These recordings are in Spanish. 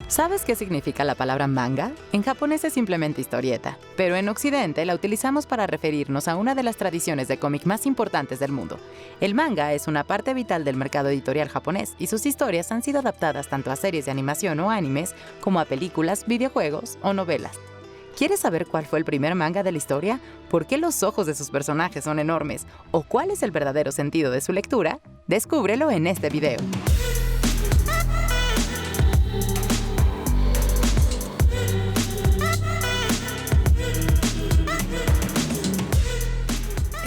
¿Sabes qué significa la palabra manga? En japonés es simplemente historieta, pero en Occidente la utilizamos para referirnos a una de las tradiciones de cómic más importantes del mundo. El manga es una parte vital del mercado editorial japonés y sus historias han sido adaptadas tanto a series de animación o animes como a películas, videojuegos o novelas. ¿Quieres saber cuál fue el primer manga de la historia? ¿Por qué los ojos de sus personajes son enormes? ¿O cuál es el verdadero sentido de su lectura? Descúbrelo en este video.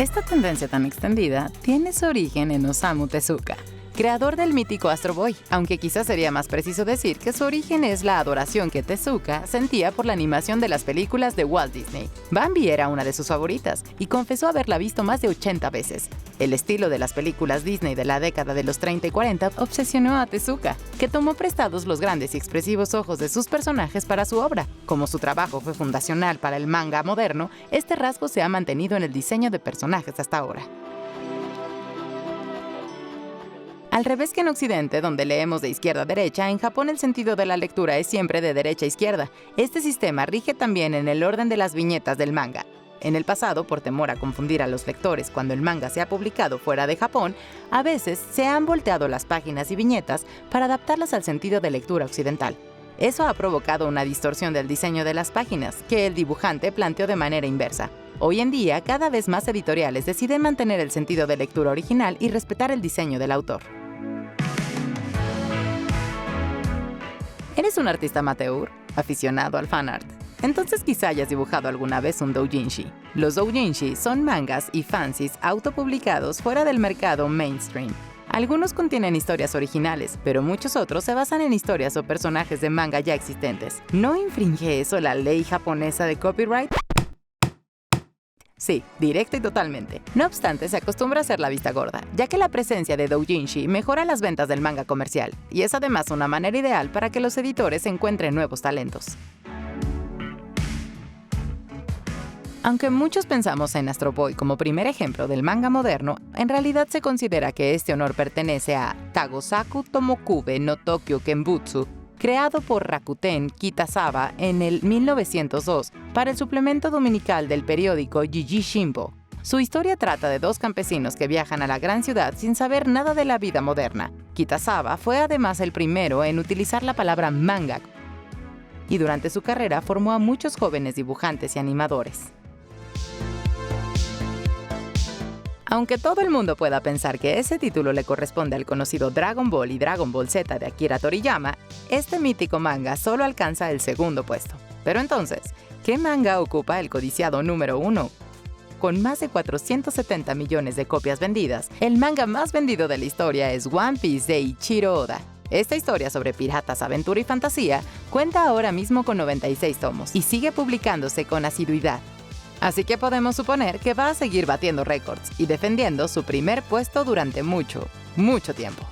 Esta tendencia tan extendida tiene su origen en Osamu Tezuka, creador del mítico Astro Boy, aunque quizás sería más preciso decir que su origen es la adoración que Tezuka sentía por la animación de las películas de Walt Disney. Bambi era una de sus favoritas y confesó haberla visto más de 80 veces. El estilo de las películas Disney de la década de los 30 y 40 obsesionó a Tezuka, que tomó prestados los grandes y expresivos ojos de sus personajes para su obra. Como su trabajo fue fundacional para el manga moderno, este rasgo se ha mantenido en el diseño de personajes hasta ahora. Al revés que en Occidente, donde leemos de izquierda a derecha, en Japón el sentido de la lectura es siempre de derecha a izquierda. Este sistema rige también en el orden de las viñetas del manga. En el pasado, por temor a confundir a los lectores cuando el manga se ha publicado fuera de Japón, a veces se han volteado las páginas y viñetas para adaptarlas al sentido de lectura occidental. Eso ha provocado una distorsión del diseño de las páginas, que el dibujante planteó de manera inversa. Hoy en día, cada vez más editoriales deciden mantener el sentido de lectura original y respetar el diseño del autor. ¿Eres un artista amateur, aficionado al fanart? Entonces quizá hayas dibujado alguna vez un doujinshi. Los doujinshi son mangas y fanzines autopublicados fuera del mercado mainstream. Algunos contienen historias originales, pero muchos otros se basan en historias o personajes de manga ya existentes. ¿No infringe eso la ley japonesa de copyright? Sí, directo y totalmente. No obstante, se acostumbra a hacer la vista gorda, ya que la presencia de doujinshi mejora las ventas del manga comercial, y es además una manera ideal para que los editores encuentren nuevos talentos. Aunque muchos pensamos en Astro Boy como primer ejemplo del manga moderno, en realidad se considera que este honor pertenece a Tagosaku Tomokube no Tokyo Kenbutsu, creado por Rakuten Kitazawa en el 1902 para el suplemento dominical del periódico Jiji Shimbo. Su historia trata de dos campesinos que viajan a la gran ciudad sin saber nada de la vida moderna. Kitazawa fue además el primero en utilizar la palabra manga, y durante su carrera formó a muchos jóvenes dibujantes y animadores. Aunque todo el mundo pueda pensar que ese título le corresponde al conocido Dragon Ball y Dragon Ball Z de Akira Toriyama, este mítico manga solo alcanza el segundo puesto. Pero entonces, ¿qué manga ocupa el codiciado número 1? Con más de 470 millones de copias vendidas, el manga más vendido de la historia es One Piece de Ichiro Oda. Esta historia sobre piratas, aventura y fantasía cuenta ahora mismo con 96 tomos y sigue publicándose con asiduidad. Así que podemos suponer que va a seguir batiendo récords y defendiendo su primer puesto durante mucho, mucho tiempo.